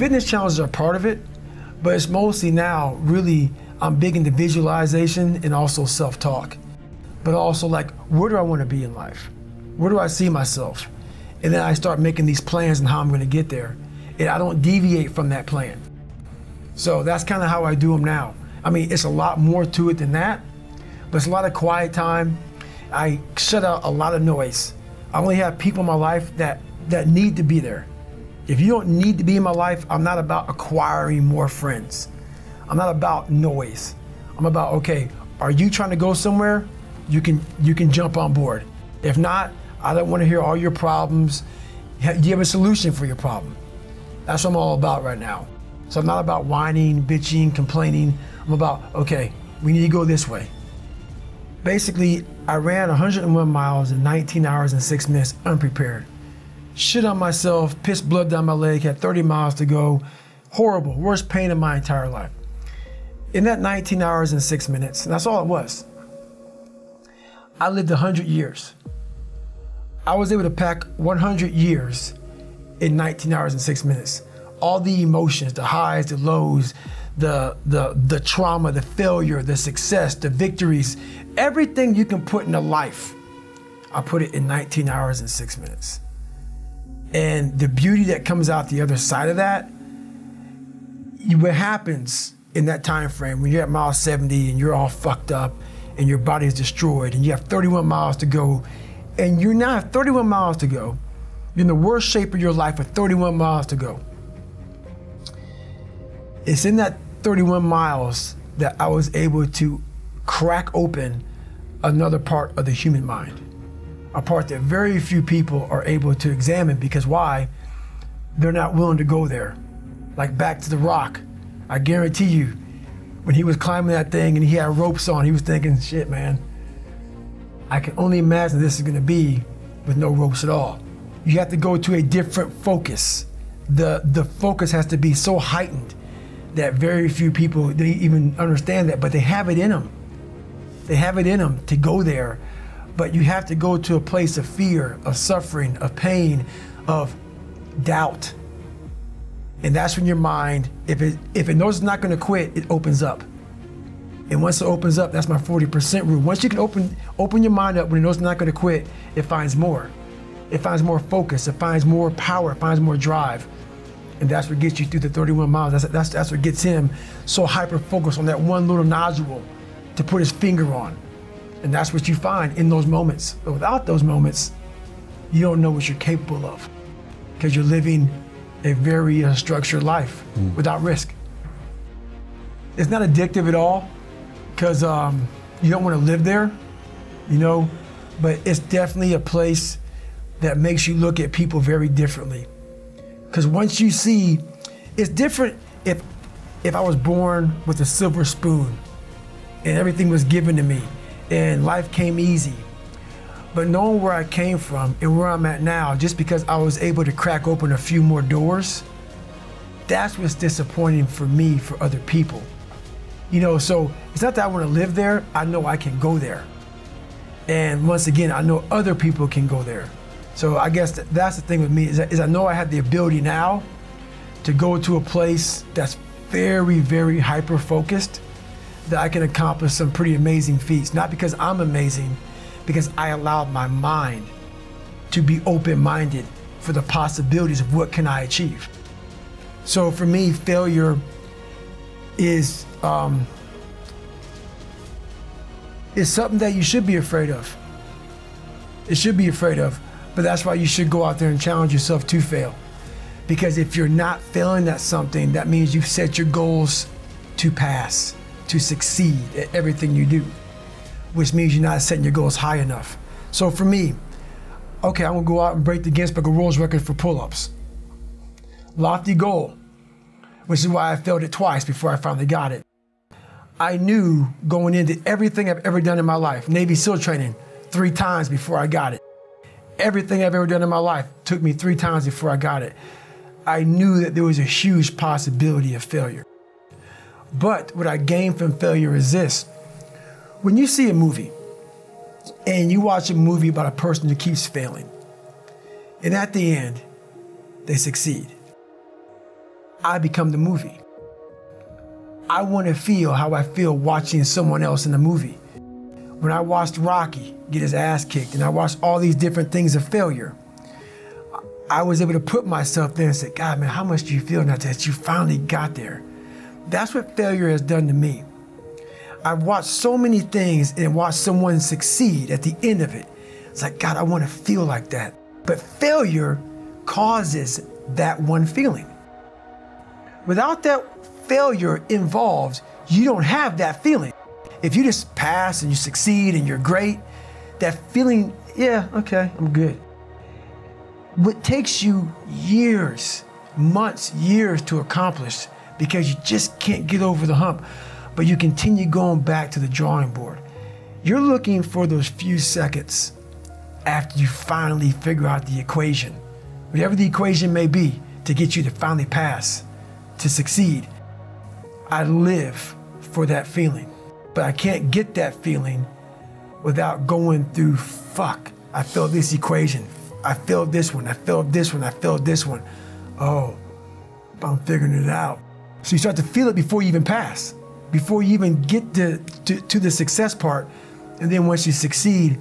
fitness challenges are part of it, but it's mostly now really, I'm big into visualization and also self-talk. But also like, where do I want to be in life? Where do I see myself? And then I start making these plans and how I'm going to get there. And I don't deviate from that plan. So that's kind of how I do them now. I mean, it's a lot more to it than that, but it's a lot of quiet time. I shut out a lot of noise. I only have people in my life that need to be there. If you don't need to be in my life, I'm not about acquiring more friends. I'm not about noise. I'm about, okay, are you trying to go somewhere? You can jump on board. If not, I don't want to hear all your problems. Do you have a solution for your problem? That's what I'm all about right now. So I'm not about whining, bitching, complaining. I'm about, okay, we need to go this way. Basically, I ran 101 miles in 19 hours and 6 minutes unprepared. Shit on myself, pissed blood down my leg, had 30 miles to go. Horrible, worst pain in my entire life. In that 19 hours and 6 minutes, and that's all it was, I lived 100 years. I was able to pack 100 years in 19 hours and 6 minutes. All the emotions, the highs, the lows, the trauma, the failure, the success, the victories, everything you can put in a life, I put it in 19 hours and 6 minutes. And the beauty that comes out the other side of that, what happens in that time frame when you're at mile 70 and you're all fucked up and your body is destroyed and you have 31 miles to go, and you now have 31 miles to go, you're in the worst shape of your life with 31 miles to go. It's in that 31 miles that I was able to crack open another part of the human mind, a part that very few people are able to examine, because why? They're not willing to go there. Like back to the Rock, I guarantee you, when he was climbing that thing and he had ropes on, he was thinking, shit, man, I can only imagine this is gonna be with no ropes at all. You have to go to a different focus. The focus has to be so heightened that very few people, they even understand that, but they have it in them. They have it in them to go there, but you have to go to a place of fear, of suffering, of pain, of doubt. And that's when your mind, if it knows it's not gonna quit, it opens up. And once it opens up, that's my 40% rule. Once you can open your mind up when it knows it's not gonna quit, it finds more. It finds more focus, it finds more power, it finds more drive. And that's what gets you through the 31 miles. That's what gets him so hyper-focused on that one little nodule to put his finger on. And that's what you find in those moments. But without those moments, you don't know what you're capable of, because you're living a very structured life without risk. It's not addictive at all, because you don't want to live there, you know, but it's definitely a place that makes you look at people very differently. Because once you see, it's different if I was born with a silver spoon and everything was given to me and life came easy. But knowing where I came from and where I'm at now, just because I was able to crack open a few more doors, that's what's disappointing for me, for other people. You know, so it's not that I want to live there, I know I can go there. And once again, I know other people can go there. So I guess that's the thing with me, is I know I have the ability now to go to a place that's very, very hyper-focused, that I can accomplish some pretty amazing feats. Not because I'm amazing, because I allowed my mind to be open-minded for the possibilities of what can I achieve. So for me, failure is something that you should be afraid of. It should be afraid of. But that's why you should go out there and challenge yourself to fail. Because if you're not failing at something, that means you've set your goals to pass, to succeed at everything you do, which means you're not setting your goals high enough. So for me, okay, I'm gonna go out and break the Guinness Book of World Records for pull-ups. Lofty goal, which is why I failed it twice before I finally got it. I knew going into everything I've ever done in my life, Navy SEAL training 3 times before I got it. Everything I've ever done in my life took me 3 times before I got it. I knew that there was a huge possibility of failure. But what I gained from failure is this. When you see a movie and you watch a movie about a person who keeps failing, and at the end, they succeed. I become the movie. I want to feel how I feel watching someone else in the movie. When I watched Rocky get his ass kicked and I watched all these different things of failure, I was able to put myself there and say, God, man, how much do you feel now that you finally got there? That's what failure has done to me. I've watched so many things and watched someone succeed at the end of it. It's like, God, I want to feel like that. But failure causes that one feeling. Without that failure involved, you don't have that feeling. If you just pass and you succeed and you're great, that feeling, yeah, okay, I'm good. What takes you years, months, years to accomplish because you just can't get over the hump, but you continue going back to the drawing board. You're looking for those few seconds after you finally figure out the equation, whatever the equation may be, to get you to finally pass, to succeed. I live for that feeling, but I can't get that feeling without going through, fuck, I failed this equation. I failed this one, I failed this one, I failed this one. Oh, I'm figuring it out. So you start to feel it before you even pass, before you even get to the success part. And then once you succeed,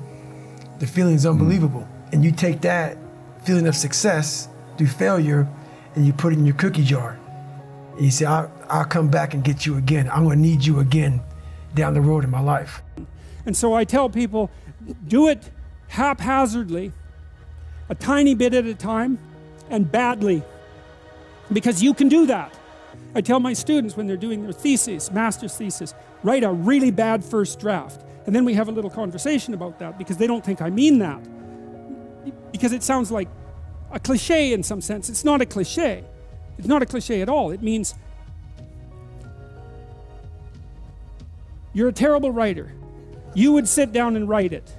the feeling is unbelievable. And you take that feeling of success through failure and you put it in your cookie jar. And you say, I'll come back and get you again. I'm gonna need you again down the road in my life. And so I tell people, do it haphazardly, a tiny bit at a time, and badly, because you can do that. I tell my students when they're doing their thesis, master's thesis, write a really bad first draft. And then we have a little conversation about that because they don't think I mean that. Because it sounds like a cliche in some sense. It's not a cliche. It's not a cliche at all. It means you're a terrible writer. You would sit down and write it.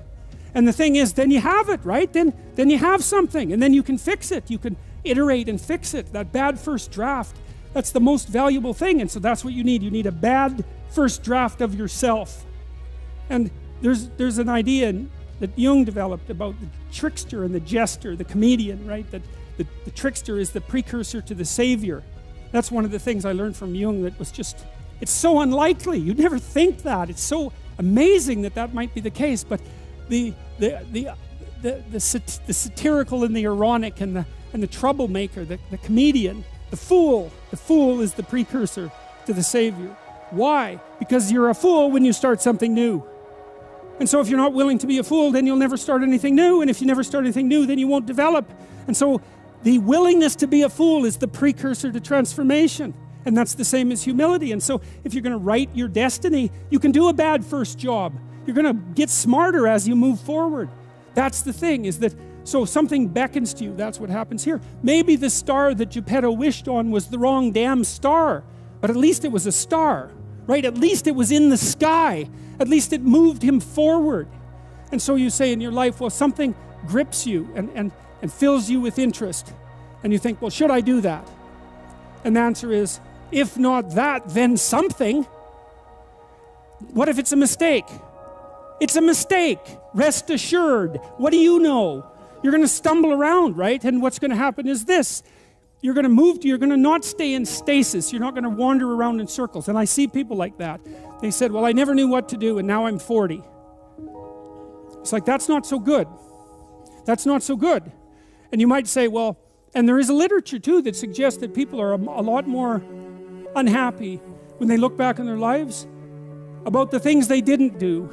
And the thing is, then you have it, right? Then you have something, and then you can fix it. You can iterate and fix it. That bad first draft, that's the most valuable thing. And so that's what you need. You need a bad first draft of yourself. And there's an idea that Jung developed about the trickster and the jester, the comedian, right? That the trickster is the precursor to the savior. That's one of the things I learned from Jung that was just, it's so unlikely. You'd never think that. It's so amazing that that might be the case. But the satirical and the ironic and the troublemaker, the comedian, the fool is the precursor to the savior. Why? Because you're a fool when you start something new. And so if you're not willing to be a fool, then you'll never start anything new. And if you never start anything new, then you won't develop. And so the willingness to be a fool is the precursor to transformation. And that's the same as humility. And so if you're going to write your destiny, you can do a bad first job. You're going to get smarter as you move forward. That's the thing, is that so something beckons to you. That's what happens here. Maybe the star that Geppetto wished on was the wrong damn star, but at least it was a star, right? At least it was in the sky. At least it moved him forward. And so you say in your life, well, something grips you and fills you with interest. And you think, well, should I do that? And the answer is, if not that, then something. What if it's a mistake? It's a mistake. Rest assured. What do you know? You're going to stumble around, right? And what's going to happen is this. You're going to not stay in stasis. You're not going to wander around in circles. And I see people like that. They said, well, I never knew what to do, and now I'm 40. It's like, that's not so good. That's not so good. And you might say, well, and there is a literature too that suggests that people are a lot more unhappy when they look back on their lives about the things they didn't do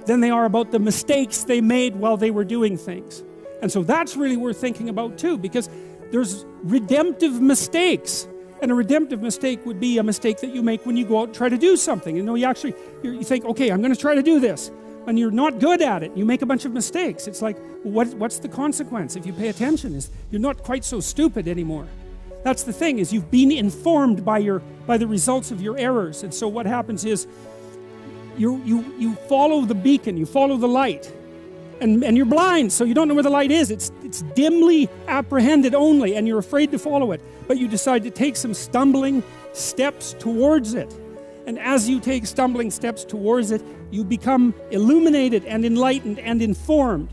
than they are about the mistakes they made while they were doing things. And so that's really worth thinking about too, because there's redemptive mistakes. And a redemptive mistake would be a mistake that you make when you go out and try to do something. You know, you think, okay, I'm going to try to do this. And you're not good at it. You make a bunch of mistakes. It's like, what's the consequence if you pay attention? You're not quite so stupid anymore. That's the thing, is you've been informed by the results of your errors. And so what happens is you follow the beacon, you follow the light. And you're blind, so you don't know where the light is. It's dimly apprehended only, and you're afraid to follow it. But you decide to take some stumbling steps towards it. And as you take stumbling steps towards it, you become illuminated and enlightened and informed.